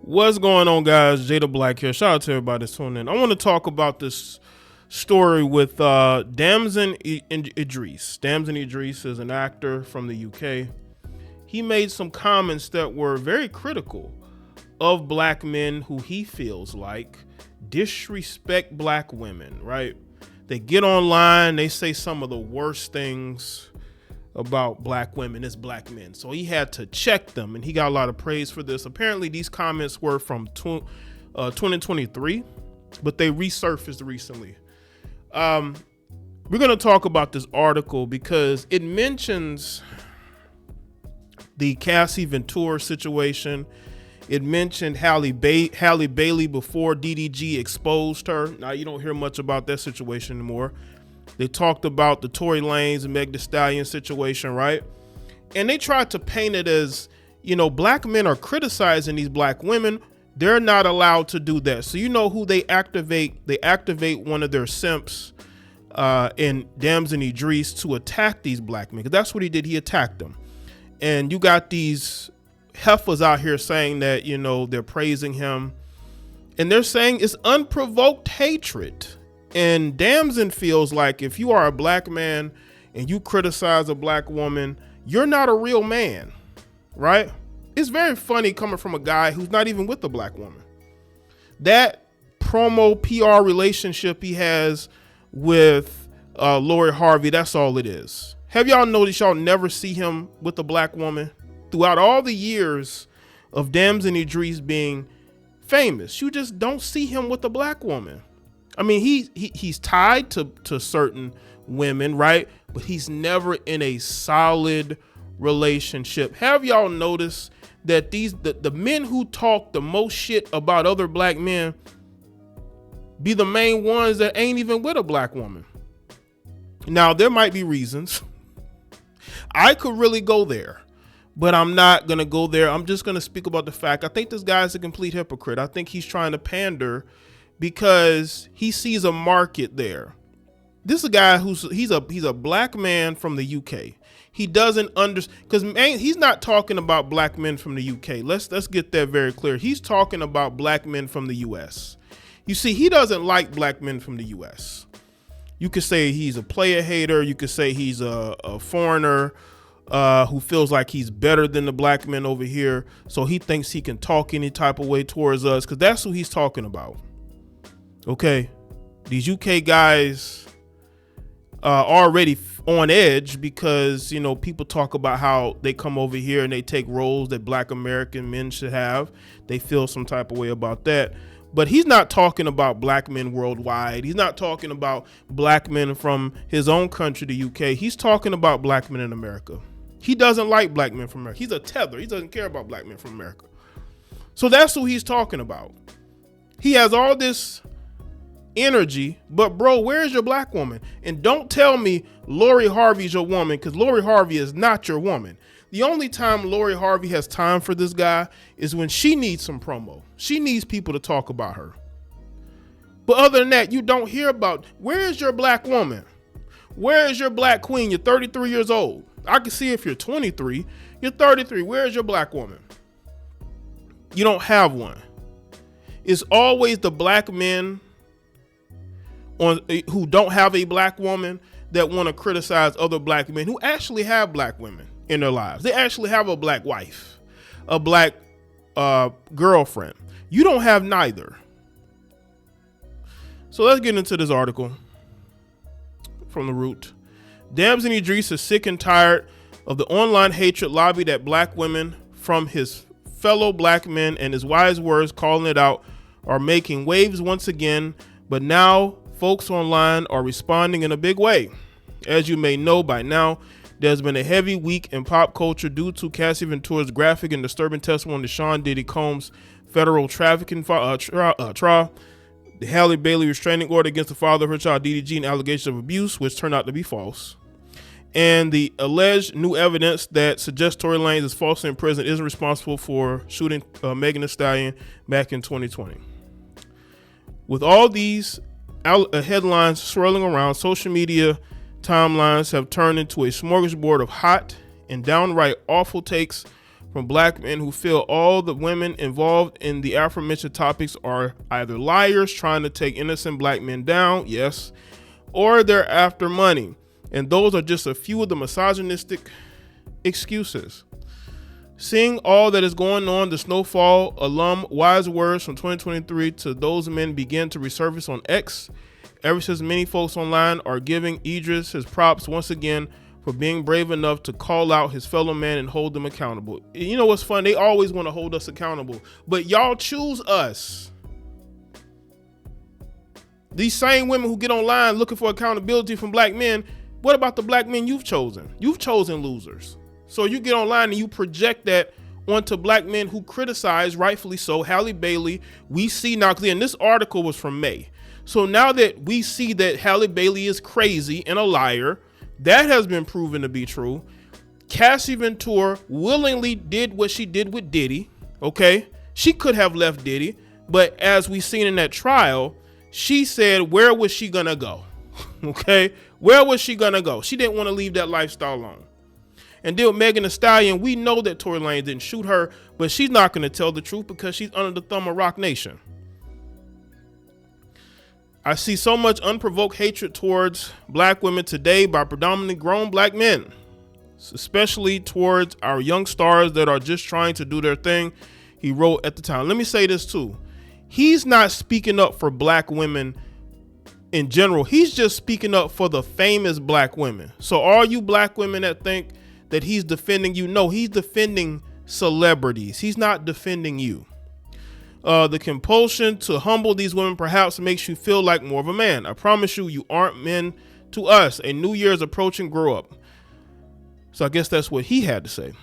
What's going on, guys? Jada Black here. Shout out to everybody that's tuning in. I want to talk about this story with Damson Idris. Damson Idris is an actor from the UK. He made some comments that were very critical of black men who he feels like disrespect black women, right? They get online, they say some of the worst things about black women as black men. So he had to check them, and he got a lot of praise for this. Apparently these comments were from 2023, but they resurfaced recently. We're going to talk about this article because it mentions the Cassie Ventura situation. It mentioned Halle Bailey before DDG exposed her. Now you don't hear much about that situation anymore. They talked about the Tory Lanez and Meg Thee Stallion situation, right? And they tried to paint it as, you know, black men are criticizing these black women. They're not allowed to do that. So you know who they activate? They activate one of their simps in Damson Idris to attack these black men. Because that's what he did. He attacked them. And you got these heifers out here saying that, you know, they're praising him. And they're saying it's unprovoked hatred. And Damson feels like if you are a black man and you criticize a black woman, you're not a real man, right? It's very funny coming from a guy who's not even with a black woman. That promo PR relationship he has with Lori Harvey, that's all it is. Have y'all noticed y'all never see him with a black woman? Throughout all the years of Damson Idris being famous, you just don't see him with a black woman. I mean, he's tied to certain women, right? But he's never in a solid relationship. Have y'all noticed that the men who talk the most shit about other black men be the main ones that ain't even with a black woman? Now, there might be reasons. I could really go there, but I'm not going to go there. I'm just going to speak about the fact. I think this guy's a complete hypocrite. I think he's trying to pander because he sees a market there. This is a guy he's a black man from the UK. He doesn't understand, because he's not talking about black men from the UK. Let's get that very clear. He's talking about black men from the US. You see, he doesn't like black men from the US. You could say he's a player hater. You could say he's a foreigner who feels like he's better than the black men over here. So he thinks he can talk any type of way towards us, because that's who he's talking about. Okay, these UK guys are already on edge because, you know, people talk about how they come over here and they take roles that black American men should have. They feel some type of way about that. But he's not talking about black men worldwide. He's not talking about black men from his own country, the UK. He's talking about black men in America. He doesn't like black men from America. He's a tether. He doesn't care about black men from America. So that's who he's talking about. He has all this energy, but bro, where's your black woman? And don't tell me Lori Harvey's your woman, because Lori Harvey is not your woman. The only time Lori Harvey has time for this guy is when she needs some promo. She needs people to talk about her. But other than that, you don't hear about, where is your black woman? Where is your black queen? You're 33 years old. I can see if you're 23, you're 33. Where is your black woman? You don't have one. It's always the black men who don't have a black woman that want to criticize other black men who actually have black women in their lives. They actually have a black wife, a black girlfriend. You don't have neither. So let's get into this article from The Root. Damson Idris is sick and tired of the online hatred lobbied at black women from his fellow black men, and his wise words calling it out are making waves once again. But now folks online are responding in a big way. As you may know by now, there's been a heavy week in pop culture due to Cassie Ventura's graphic and disturbing testimony to Sean Diddy Combs' federal trafficking trial, the Halle Bailey restraining order against the father of her child DDG, and allegations of abuse, which turned out to be false, and the alleged new evidence that suggests Tory Lanez is falsely in prison, isn't responsible for shooting Megan Thee Stallion back in 2020. With all these headlines swirling around, social media timelines have turned into a smorgasbord of hot and downright awful takes from black men who feel all the women involved in the aforementioned topics are either liars trying to take innocent black men down, yes, or they're after money. And those are just a few of the misogynistic excuses. Seeing all that is going on, the Snowfall alum wise words from 2023 to those men begin to resurface on X. Ever since many folks online are giving Idris his props once again for being brave enough to call out his fellow man and hold them accountable. You know what's fun? They always want to hold us accountable, but y'all choose us. These same women who get online looking for accountability from black men, what about the black men you've chosen? You've chosen losers. So you get online and you project that onto black men who criticize, rightfully so, Halle Bailey. We see now, because this article was from May. So now that we see that Halle Bailey is crazy and a liar, that has been proven to be true. Cassie Ventura willingly did what she did with Diddy, okay? She could have left Diddy, but as we seen in that trial, she said, where was she gonna go? Okay? Where was she gonna go? She didn't want to leave that lifestyle alone. And then with Megan Thee Stallion, we know that Tory Lanez didn't shoot her, but she's not going to tell the truth because she's under the thumb of Rock Nation. I see so much unprovoked hatred towards black women today by predominantly grown black men, especially towards our young stars that are just trying to do their thing, he wrote at the time. Let me say this too. He's not speaking up for black women in general. He's just speaking up for the famous black women. So all you black women that think that he's defending you, no, he's defending celebrities. He's not defending you. The compulsion to humble these women perhaps makes you feel like more of a man. I promise you, you aren't men to us. A new year is approaching. Grow up. So I guess that's what he had to say.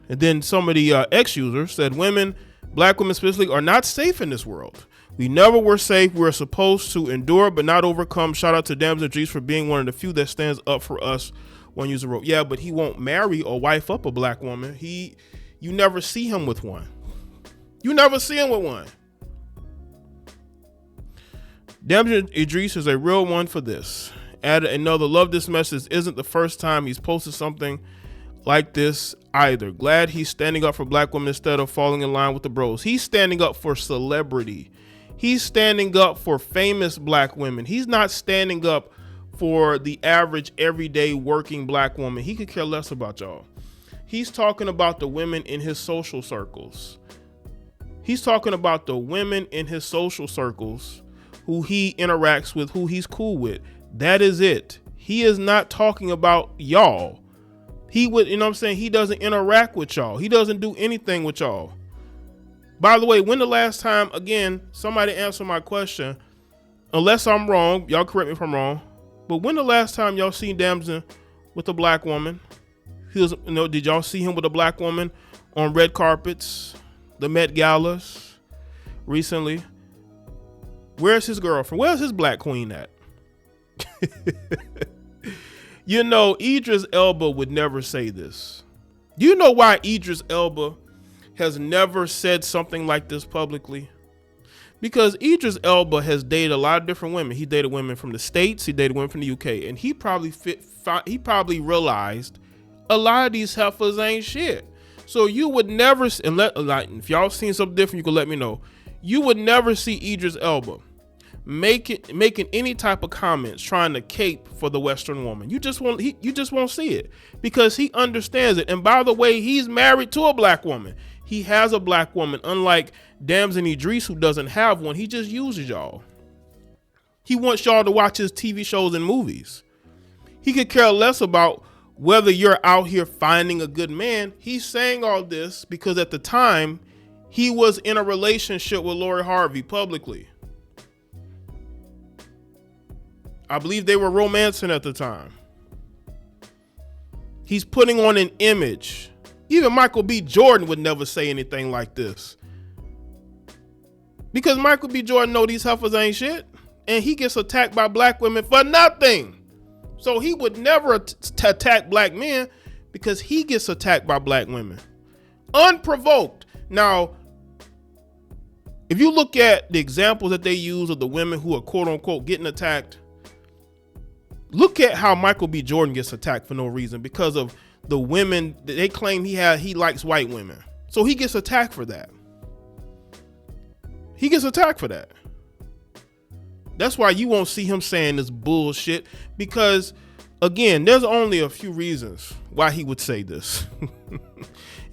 And then some of the ex-users said women, black women specifically, are not safe in this world. We never were safe. We're supposed to endure but not overcome. Shout out to Damson Idris for being one of the few that stands up for us. One user wrote, yeah, but he won't marry or wife up a black woman. You never see him with one. You never see him with one. Damson Idris is a real one for this. Added another, love this message. Isn't the first time he's posted something like this either. Glad he's standing up for black women instead of falling in line with the bros. He's standing up for celebrity. He's standing up for famous black women. He's not standing up for the average everyday working black woman. He could care less about y'all. He's talking about the women in his social circles. He's talking about the women in his social circles who he interacts with, who he's cool with. That is it. He is not talking about y'all. He would, you know what I'm saying? He doesn't interact with y'all. He doesn't do anything with y'all. By the way, when the last time, again, somebody answer my question, unless I'm wrong, y'all correct me if I'm wrong, but when the last time y'all seen Damson with a black woman? He was, did y'all see him with a black woman on red carpets, the Met Galas recently? Where's his girlfriend? Where's his black queen at? You know, Idris Elba would never say this. Do you know why Idris Elba has never said something like this publicly? Because Idris Elba has dated a lot of different women. He dated women from the States. He dated women from the UK. And he probably realized a lot of these heifers ain't shit. So you would never, if y'all seen something different, you can let me know. You would never see Idris Elba making any type of comments trying to cape for the Western woman. You just won't see it because he understands it. And by the way, he's married to a black woman. He has a black woman, unlike Damson Idris, who doesn't have one. He just uses y'all. He wants y'all to watch his TV shows and movies. He could care less about whether you're out here finding a good man. He's saying all this because at the time he was in a relationship with Lori Harvey publicly. I believe they were romancing at the time. He's putting on an image. Even Michael B. Jordan would never say anything like this. Because Michael B. Jordan know these heifers ain't shit. And he gets attacked by black women for nothing. So he would never attack black men because he gets attacked by black women. Unprovoked. Now, if you look at the examples that they use of the women who are quote unquote getting attacked, look at how Michael B. Jordan gets attacked for no reason because of the women, they claim he likes white women. So he gets attacked for that. He gets attacked for that. That's why you won't see him saying this bullshit, because again, there's only a few reasons why he would say this.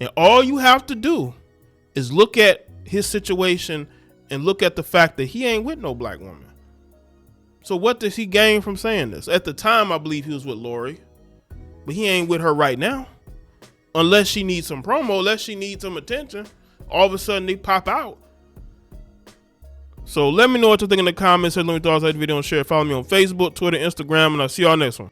And all you have to do is look at his situation and look at the fact that he ain't with no black woman. So what does he gain from saying this? At the time, I believe he was with Lori, but he ain't with her right now. Unless she needs some promo, unless she needs some attention, all of a sudden they pop out. So let me know what you think in the comments. Let me know your thoughts on the video and share. Follow me on Facebook, Twitter, Instagram, and I'll see y'all next one.